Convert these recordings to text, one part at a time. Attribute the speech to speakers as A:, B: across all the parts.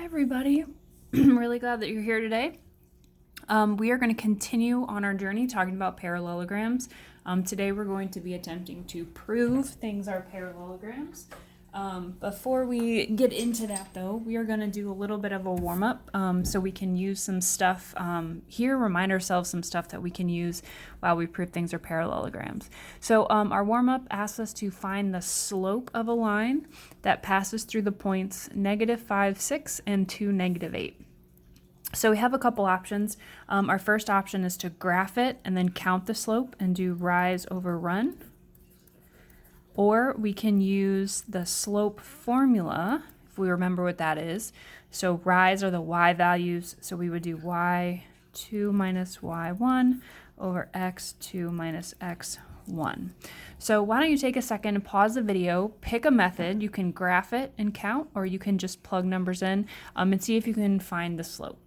A: Everybody. I'm really glad that you're here today. We are going to continue on our journey talking about parallelograms. Today we're going to be attempting to prove things are parallelograms. Before we get into that though, we are going to do a little bit of a warm-up so we can use some stuff here, remind ourselves some stuff that we can use while we prove things are parallelograms. So our warm-up asks us to find the slope of a line that passes through the points -5, 6, and 2, -8. So we have a couple options. Our first option is to graph it and then count the slope and do rise over run. Or we can use the slope formula, if we remember what that is. So rise are the y values, so we would do y2 minus y1 over x2 minus x1. So why don't you take a second and pause the video, pick a method. You can graph it and count, or you can just plug numbers in and see if you can find the slope.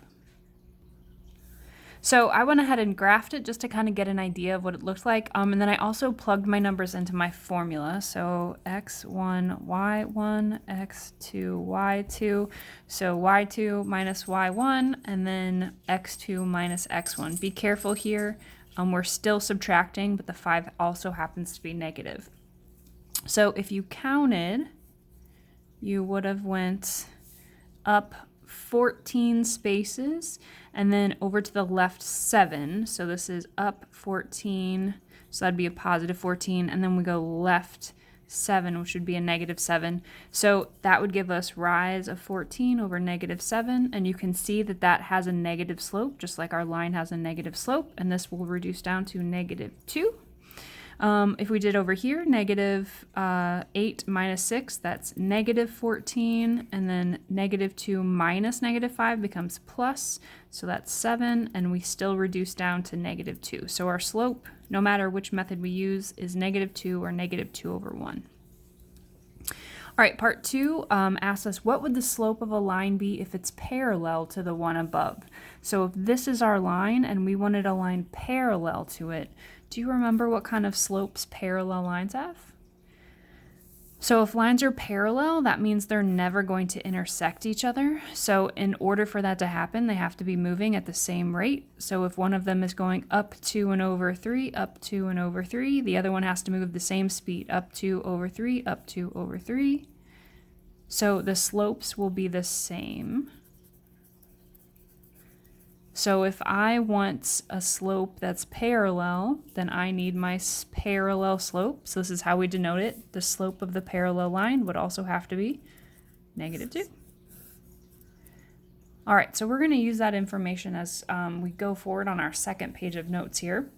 A: So I went ahead and graphed it just to kind of get an idea of what it looked like. And then I also plugged my numbers into my formula. So x1, y1, x2, y2. So y2 minus y1, and then x2 minus x1. Be careful here. We're still subtracting, but the 5 also happens to be negative. So if you counted, you would have went up 14 spaces and then over to the left 7. So this is up 14, so that'd be a positive 14, and then we go left 7, which would be a -7. So that would give us rise of 14 over -7, and you can see that that has a negative slope, just like our line has a negative slope, and this will reduce down to -2. If we did over here, -8 minus 6, that's -14, and then -2 minus -5 becomes plus, so that's 7, and we still reduce down to -2. So our slope, no matter which method we use, is -2 or -2 over 1. All right, part 2 asks us, what would the slope of a line be if it's parallel to the one above? So if this is our line and we wanted a line parallel to it, do you remember what kind of slopes parallel lines have? So if lines are parallel, that means they're never going to intersect each other. So in order for that to happen, they have to be moving at the same rate. So if one of them is going up 2 and over 3, up 2 and over 3, the other one has to move the same speed, up 2 over 3, up 2 over 3. So the slopes will be the same. So if I want a slope that's parallel, then I need my parallel slope. So this is how we denote it. The slope of the parallel line would also have to be -2. All right, so we're going to use that information as we go forward on our second page of notes here.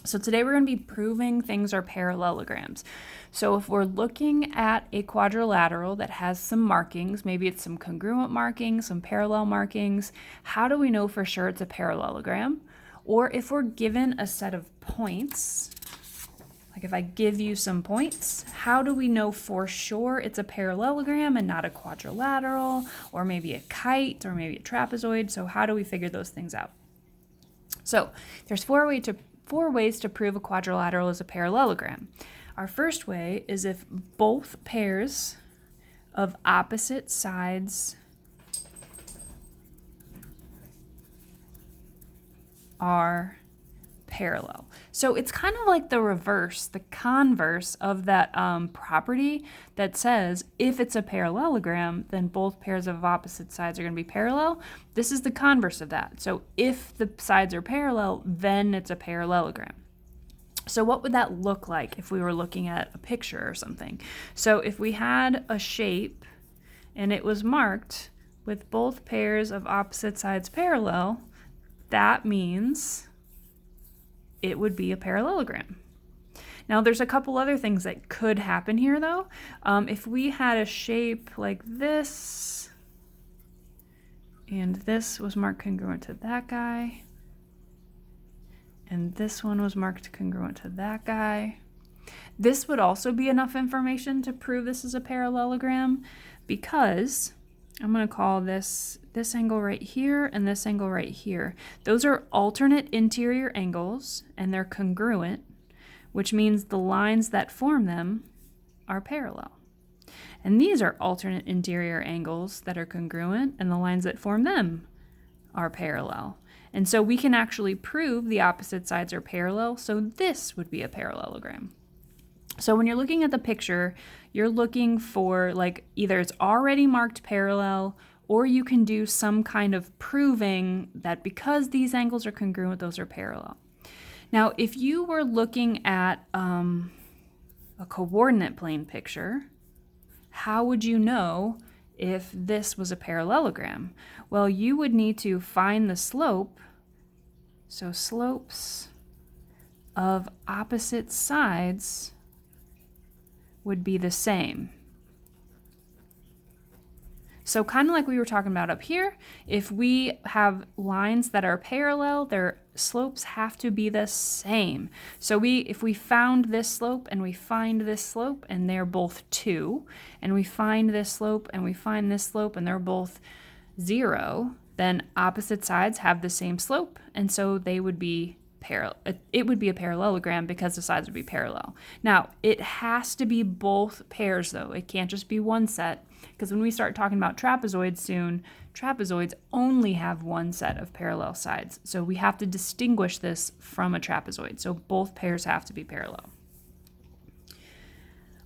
A: So today we're going to be proving things are parallelograms. So if we're looking at a quadrilateral that has some markings, maybe it's some congruent markings, some parallel markings, how do we know for sure it's a parallelogram? Or if we're given a set of points, like if I give you some points, how do we know for sure it's a parallelogram and not a quadrilateral, or maybe a kite, or maybe a trapezoid? So how do we figure those things out? So there's four ways to prove a quadrilateral is a parallelogram. Our first way is if both pairs of opposite sides are parallel. So it's kind of like the reverse, the converse of that property that says if it's a parallelogram, then both pairs of opposite sides are going to be parallel. This is the converse of that. So if the sides are parallel, then it's a parallelogram. So what would that look like if we were looking at a picture or something? So if we had a shape and it was marked with both pairs of opposite sides parallel, that means it would be a parallelogram. Now there's a couple other things that could happen here though. If we had a shape like this, and this was marked congruent to that guy, and this one was marked congruent to that guy, this would also be enough information to prove this is a parallelogram, because I'm going to call this angle right here and this angle right here. Those are alternate interior angles and they're congruent, which means the lines that form them are parallel. And these are alternate interior angles that are congruent, and the lines that form them are parallel. And so we can actually prove the opposite sides are parallel, so this would be a parallelogram. So when you're looking at the picture, you're looking for like either it's already marked parallel, or you can do some kind of proving that because these angles are congruent, those are parallel. Now, if you were looking at a coordinate plane picture, how would you know if this was a parallelogram? Well, you would need to find the slope. So slopes of opposite sides would be the same. So kind of like we were talking about up here, if we have lines that are parallel, their slopes have to be the same. So if we found this slope and we find this slope and they're both 2, and we find this slope and we find this slope and they're both 0, then opposite sides have the same slope, and so they would be it would be a parallelogram because the sides would be parallel. Now, it has to be both pairs though. It can't just be one set, because when we start talking about trapezoids soon, trapezoids only have one set of parallel sides. So we have to distinguish this from a trapezoid. So both pairs have to be parallel.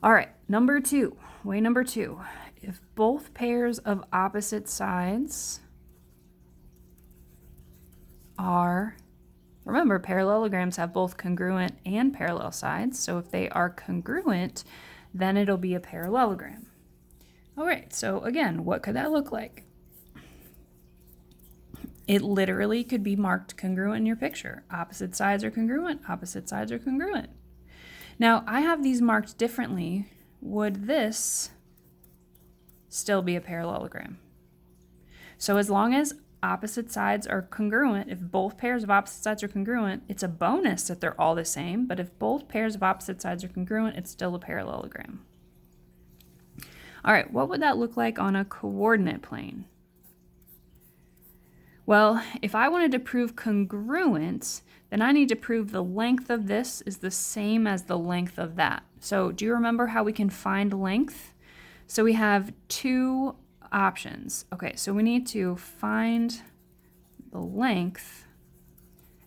A: All right, way number 2. If both pairs of opposite sides are, remember, parallelograms have both congruent and parallel sides, so if they are congruent, then it'll be a parallelogram. All right, so again, what could that look like? It literally could be marked congruent in your picture. Opposite sides are congruent, opposite sides are congruent. Now, I have these marked differently. Would this still be a parallelogram? So as long as opposite sides are congruent, if both pairs of opposite sides are congruent, it's a bonus that they're all the same, but if both pairs of opposite sides are congruent, it's still a parallelogram. All right, what would that look like on a coordinate plane? Well, if I wanted to prove congruence, then I need to prove the length of this is the same as the length of that. So do you remember how we can find length? So we have 2 options. Okay, so we need to find the length,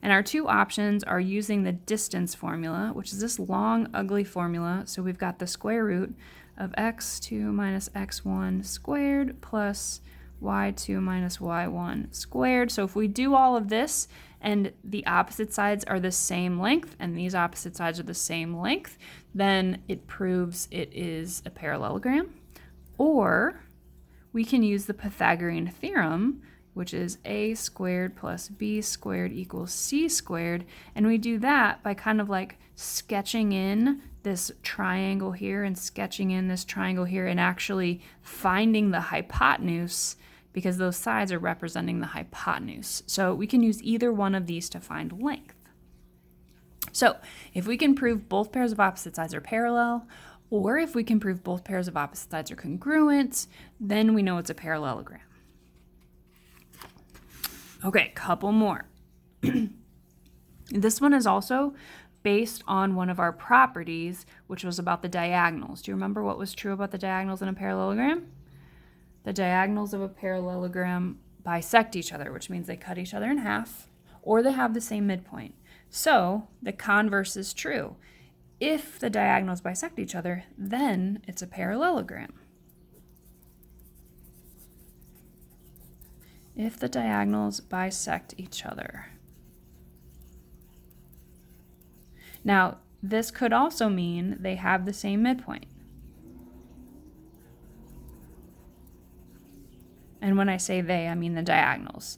A: and our 2 options are using the distance formula, which is this long, ugly formula. So we've got the square root of x2 minus x1 squared plus y2 minus y1 squared. So if we do all of this and the opposite sides are the same length and these opposite sides are the same length, then it proves it is a parallelogram. Or we can use the Pythagorean theorem, which is a squared plus b squared equals c squared, and we do that by kind of like sketching in this triangle here and sketching in this triangle here and actually finding the hypotenuse, because those sides are representing the hypotenuse. So we can use either one of these to find length. So if we can prove both pairs of opposite sides are parallel, or if we can prove both pairs of opposite sides are congruent, then we know it's a parallelogram. Okay, couple more. This one is also based on one of our properties, which was about the diagonals. Do you remember what was true about the diagonals in a parallelogram? The diagonals of a parallelogram bisect each other, which means they cut each other in half, or they have the same midpoint. So the converse is true. If the diagonals bisect each other, then it's a parallelogram. If the diagonals bisect each other. Now, this could also mean they have the same midpoint. And when I say they, I mean the diagonals.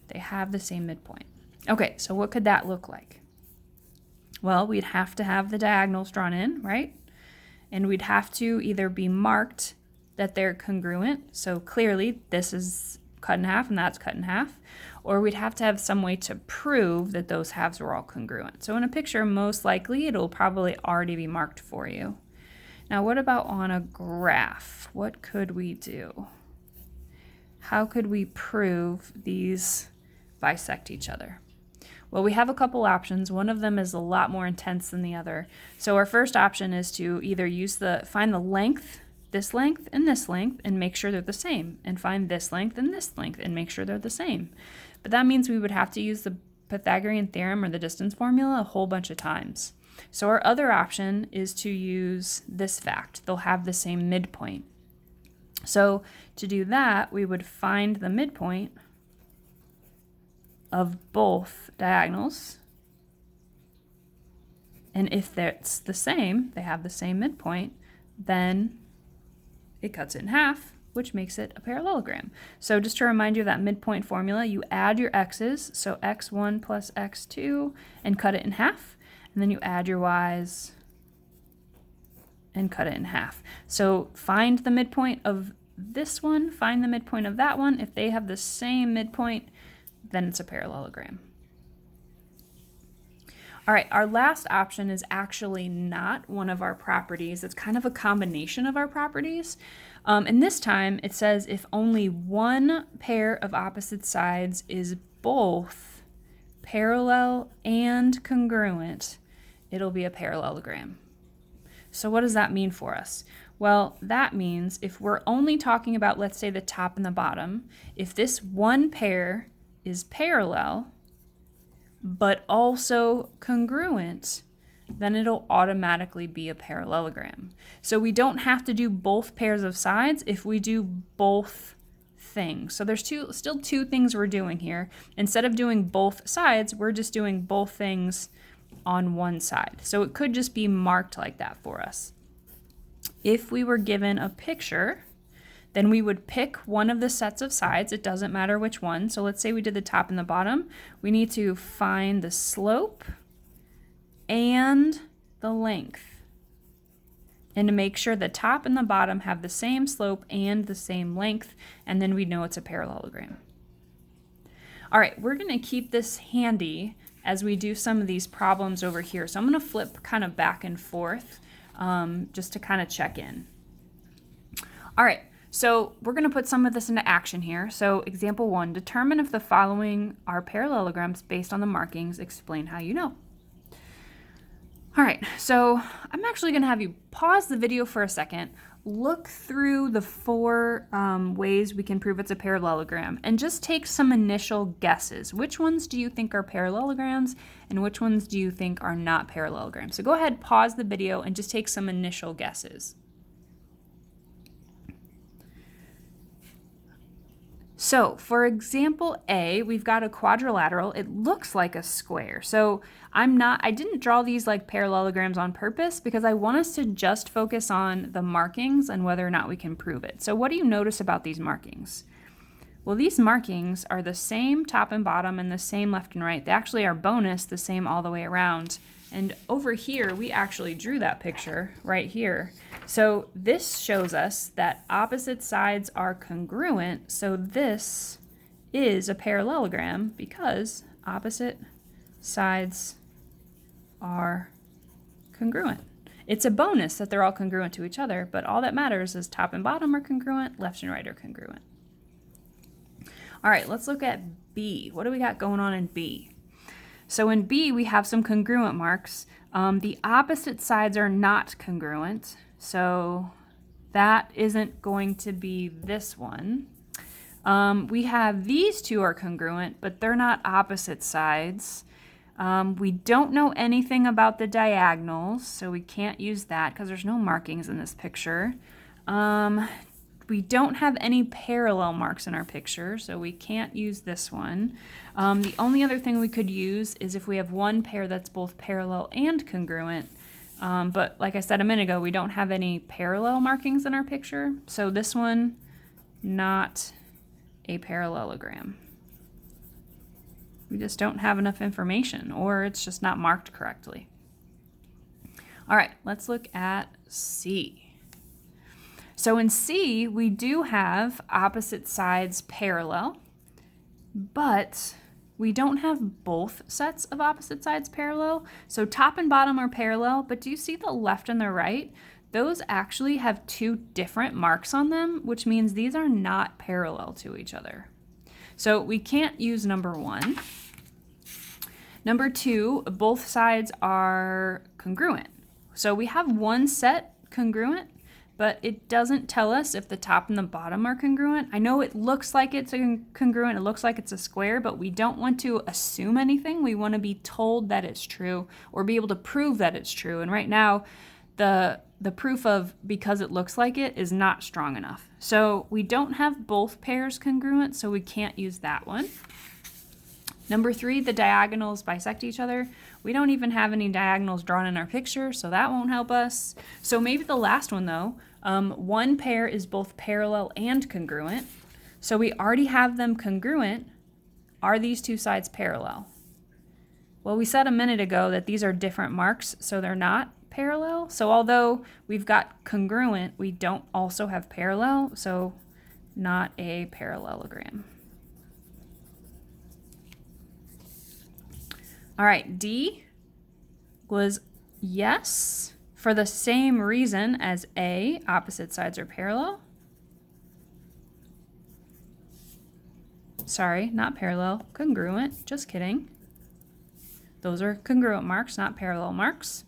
A: They have the same midpoint. Okay, so what could that look like? Well, we'd have to have the diagonals drawn in, right? And we'd have to either be marked that they're congruent, so clearly this is cut in half and that's cut in half, or we'd have to have some way to prove that those halves were all congruent. So in a picture, most likely it'll probably already be marked for you. Now, what about on a graph? What could we do? How could we prove these bisect each other? Well, we have a couple options. One of them is a lot more intense than the other. So our first option is to either find the length this length and make sure they're the same, and find this length and make sure they're the same. But that means we would have to use the Pythagorean theorem or the distance formula a whole bunch of times. So our other option is to use this fact. They'll have the same midpoint. So to do that, we would find the midpoint of both diagonals. And if it's the same, they have the same midpoint, then it cuts it in half, which makes it a parallelogram. So just to remind you of that midpoint formula, you add your x's, so x1 plus x2, and cut it in half. And then you add your y's and cut it in half. So find the midpoint of this one, find the midpoint of that one. If they have the same midpoint, then it's a parallelogram. All right, our last option is actually not one of our properties. It's kind of a combination of our properties. And this time it says if only one pair of opposite sides is both parallel and congruent, it'll be a parallelogram. So what does that mean for us? Well, that means if we're only talking about, let's say, the top and the bottom, if this one pair is parallel, but also congruent, then it'll automatically be a parallelogram. So we don't have to do both pairs of sides if we do both things. So there's still two things we're doing here. Instead of doing both sides, we're just doing both things on one side. So it could just be marked like that for us. If we were given a picture, then we would pick one of the sets of sides. It doesn't matter which one. So let's say we did the top and the bottom. We need to find the slope and the length. And to make sure the top and the bottom have the same slope and the same length, and then we know it's a parallelogram. All right, we're going to keep this handy as we do some of these problems over here. So I'm going to flip kind of back and forth just to kind of check in. All right. So we're going to put some of this into action here. So example 1, determine if the following are parallelograms based on the markings. Explain how you know. All right, so I'm actually going to have you pause the video for a second, look through the 4 ways we can prove it's a parallelogram, and just take some initial guesses. Which ones do you think are parallelograms, and which ones do you think are not parallelograms? So go ahead, pause the video, and just take some initial guesses. So for example A, we've got a quadrilateral. It looks like a square. So I didn't draw these like parallelograms on purpose because I want us to just focus on the markings and whether or not we can prove it. So what do you notice about these markings? Well, these markings are the same top and bottom and the same left and right. They actually are bonus, the same all the way around. And over here, we actually drew that picture right here. So this shows us that opposite sides are congruent. So this is a parallelogram because opposite sides are congruent. It's a bonus that they're all congruent to each other, but all that matters is top and bottom are congruent, left and right are congruent. All right, let's look at B. What do we got going on in B? So in B, we have some congruent marks. The opposite sides are not congruent, so that isn't going to be this one. We have these two are congruent, but they're not opposite sides. We don't know anything about the diagonals, so we can't use that because there's no markings in this picture. We don't have any parallel marks in our picture, so we can't use this one. The only other thing we could use is if we have one pair that's both parallel and congruent. But like I said a minute ago, we don't have any parallel markings in our picture, so this one, not a parallelogram. We just don't have enough information, or it's just not marked correctly. All right, let's look at C. So in C, we do have opposite sides parallel, but we don't have both sets of opposite sides parallel. So top and bottom are parallel, but do you see the left and the right? Those actually have 2 different marks on them, which means these are not parallel to each other. So we can't use number 1. Number 2, both sides are congruent. So we have one set congruent, but it doesn't tell us if the top and the bottom are congruent. I know it looks like it's congruent, it looks like it's a square, but we don't want to assume anything. We want to be told that it's true or be able to prove that it's true. And right now, the proof of because it looks like it is not strong enough. So we don't have both pairs congruent, so we can't use that one. Number 3, the diagonals bisect each other. We don't even have any diagonals drawn in our picture, so that won't help us. So maybe the last one though, one pair is both parallel and congruent. So we already have them congruent. Are these two sides parallel? Well, we said a minute ago that these are different marks, so they're not parallel. So although we've got congruent, we don't also have parallel, so not a parallelogram. All right, D was yes, for the same reason as A, opposite sides are parallel. Sorry, not parallel, congruent, just kidding. Those are congruent marks, not parallel marks.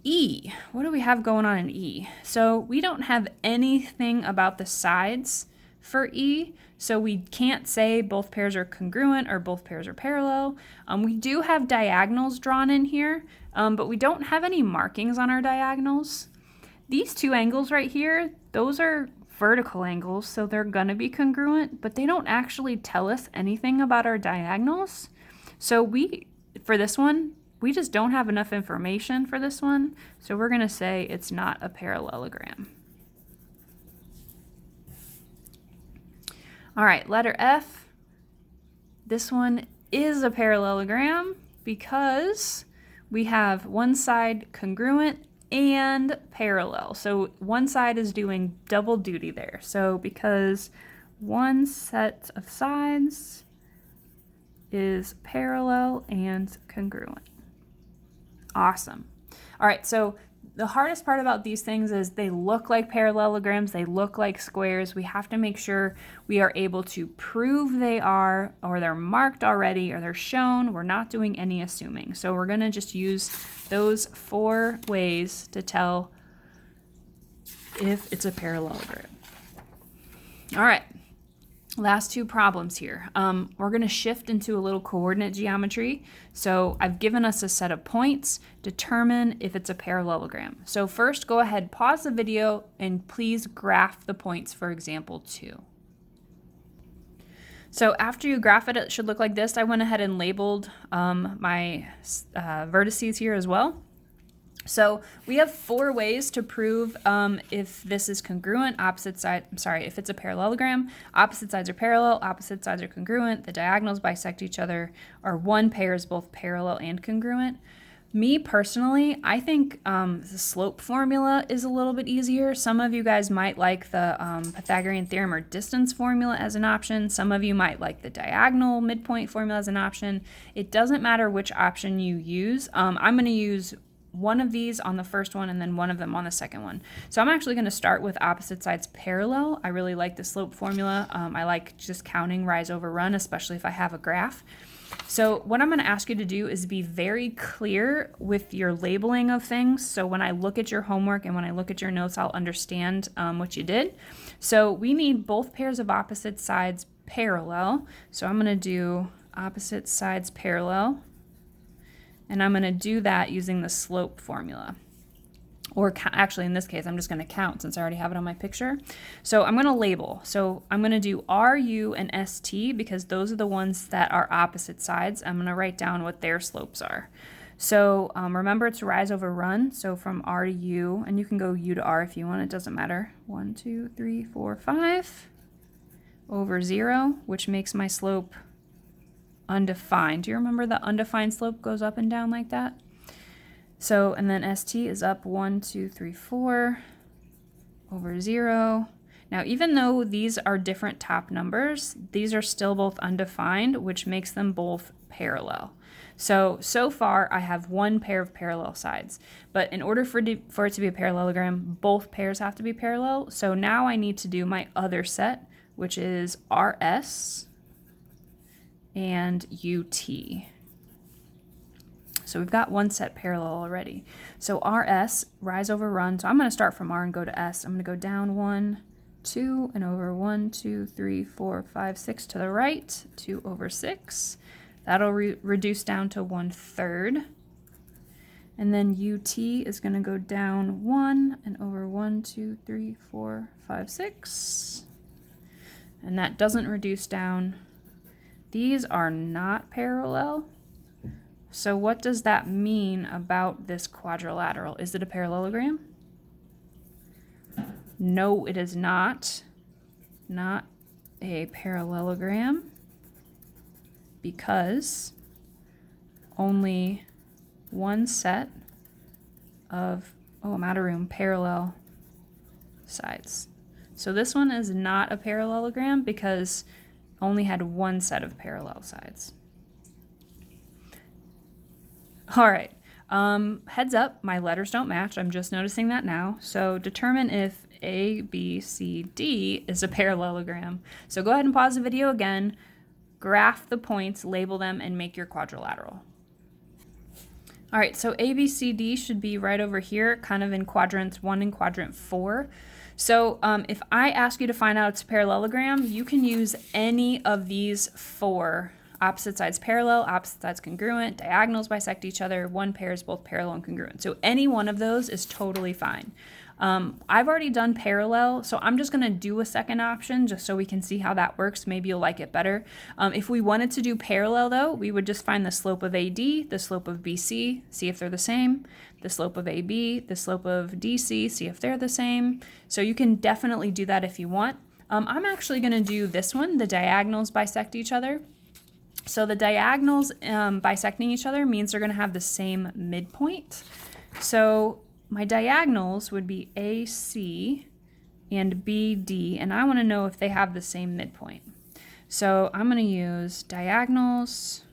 A: E, what do we have going on in E? So we don't have anything about the sides for E, so we can't say both pairs are congruent or both pairs are parallel. We do have diagonals drawn in here, but we don't have any markings on our diagonals. These two angles right here, those are vertical angles, so they're gonna be congruent, but they don't actually tell us anything about our diagonals. So for this one, we just don't have enough information for this one, so we're gonna say it's not a parallelogram. All right, letter F. This one is a parallelogram because we have one side congruent and parallel. So one side is doing double duty there. So because one set of sides is parallel and congruent. Awesome. All right, so the hardest part about these things is they look like parallelograms, they look like squares. We have to make sure we are able to prove they are, or they're marked already, or they're shown. We're not doing any assuming. So we're gonna just use those 4 ways to tell if it's a parallelogram. All right. Last 2 problems here. We're going to shift into a little coordinate geometry. So I've given us a set of points. Determine if it's a parallelogram. So first, go ahead, pause the video, and please graph the points for example 2. So after you graph it, it should look like this. I went ahead and labeled my vertices here as well. So we have 4 ways to prove if this is congruent, if it's a parallelogram, opposite sides are parallel, opposite sides are congruent, the diagonals bisect each other, or one pair is both parallel and congruent. Me personally, I think the slope formula is a little bit easier. Some of you guys might like the Pythagorean theorem or distance formula as an option. Some of you might like the diagonal midpoint formula as an option. It doesn't matter which option you use. I'm going to use one of these on the first one and then one of them on the second one. So I'm actually going to start with opposite sides parallel. I really like the slope formula. I like just counting rise over run, especially if I have a graph. So what I'm going to ask you to do is be very clear with your labeling of things. So when I look at your homework and when I look at your notes, I'll understand what you did. So we need both pairs of opposite sides parallel. So I'm going to do opposite sides parallel. And I'm going to do that using the slope formula. Or actually, in this case, I'm just going to count since I already have it on my picture. So I'm going to label. So I'm going to do RU and ST because those are the ones that are opposite sides. I'm going to write down what their slopes are. So remember, it's rise over run. So from R to U, and you can go U to R if you want. It doesn't matter. 1, 2, 3, 4, 5 over 0, which makes my slope undefined. Do you remember the undefined slope goes up and down like that? So, and then ST is up 1, 2, 3, 4 over 0. Now, even though these are different top numbers, these are still both undefined, which makes them both parallel. So far I have one pair of parallel sides, but in order for it to be a parallelogram, both pairs have to be parallel. So now I need to do my other set, which is RS and UT. So we've got one set parallel already. So RS, rise over run. So I'm going to start from R and go to S. I'm going to go down 1, 2, and over 1, 2, 3, 4, 5, 6 to the right, 2 over 6. That'll reduce down to 1/3. And then UT is going to go down 1 and over 1, 2, 3, 4, 5, 6. And that doesn't reduce down. These are not parallel. So what does that mean about this quadrilateral? Is it a parallelogram? No, it is not. Not a parallelogram because only one set of, oh, I'm out of room, parallel sides. So this one is not a parallelogram because only had one set of parallel sides. All right, heads up, my letters don't match. I'm just noticing that now. So determine if A, B, C, D is a parallelogram. So go ahead and pause the video again, graph the points, label them, and make your quadrilateral. All right, so A, B, C, D should be right over here, kind of in quadrants 1 and quadrant 4. So if I ask you to find out it's a parallelogram, you can use any of these 4. Opposite sides parallel, opposite sides congruent, diagonals bisect each other, one pair is both parallel and congruent. So any one of those is totally fine. I've already done parallel, so I'm just going to do a second option just so we can see how that works. Maybe you'll like it better. If we wanted to do parallel, though, we would just find the slope of AD, the slope of BC, see if they're the same, the slope of AB, the slope of DC, see if they're the same. So you can definitely do that if you want. I'm actually going to do this one, the diagonals bisect each other. So the diagonals bisecting each other means they're going to have the same midpoint. So my diagonals would be AC and BD, and I want to know if they have the same midpoint. So I'm going to use diagonals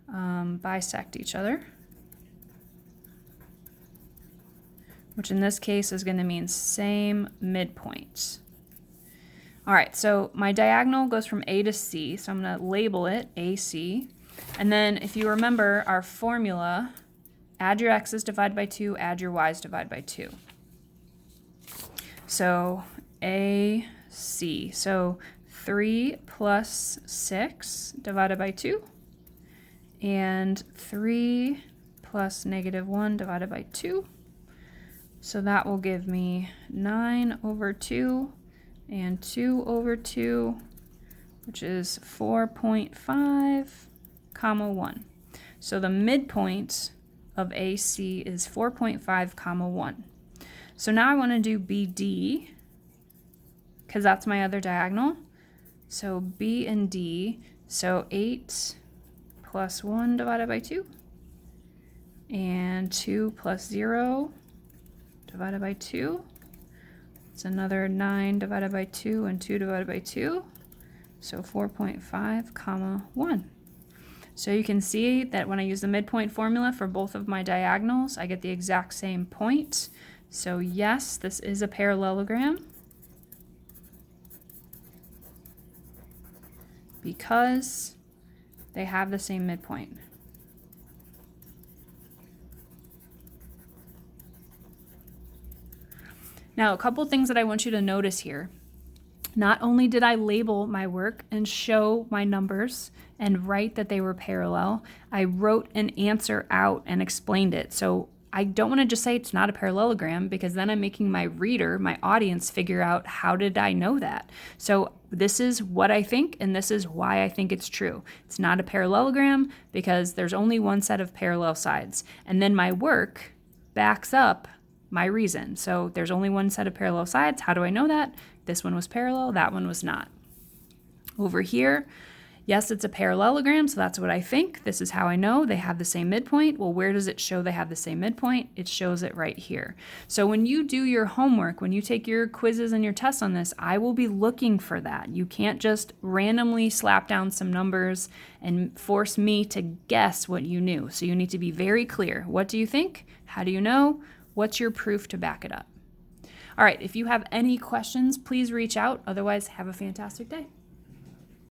A: bisect each other, which in this case is going to mean same midpoint. All right, so my diagonal goes from A to C, so I'm going to label it AC. And then if you remember our formula, add your x's, divide by 2, add your y's, divide by 2. So AC, so 3 plus 6 divided by 2, and 3 plus -1 divided by 2. So that will give me 9 over 2. And 2 over 2, which is 4.5, comma 1. So the midpoint of AC is 4.5, comma 1. So now I want to do BD, because that's my other diagonal. So B and D, so 8 plus 1 divided by 2, and 2 plus 0 divided by 2. It's another 9 divided by 2 and 2 divided by 2, so 4.5, comma 1. So you can see that when I use the midpoint formula for both of my diagonals, I get the exact same point. So yes, this is a parallelogram because they have the same midpoint. Now, a couple things that I want you to notice here. Not only did I label my work and show my numbers and write that they were parallel, I wrote an answer out and explained it. So I don't want to just say it's not a parallelogram because then I'm making my reader, my audience, figure out how did I know that. So this is what I think and this is why I think it's true. It's not a parallelogram because there's only one set of parallel sides. And then my work backs up my reason. So there's only one set of parallel sides. How do I know that? This one was parallel, that one was not. Over here, yes, it's a parallelogram, so that's what I think. This is how I know they have the same midpoint. Well, where does it show they have the same midpoint? It shows it right here. So when you do your homework, when you take your quizzes and your tests on this, I will be looking for that. You can't just randomly slap down some numbers and force me to guess what you knew. So you need to be very clear. What do you think? How do you know? What's your proof to back it up? All right, if you have any questions, please reach out. Otherwise, have a fantastic day.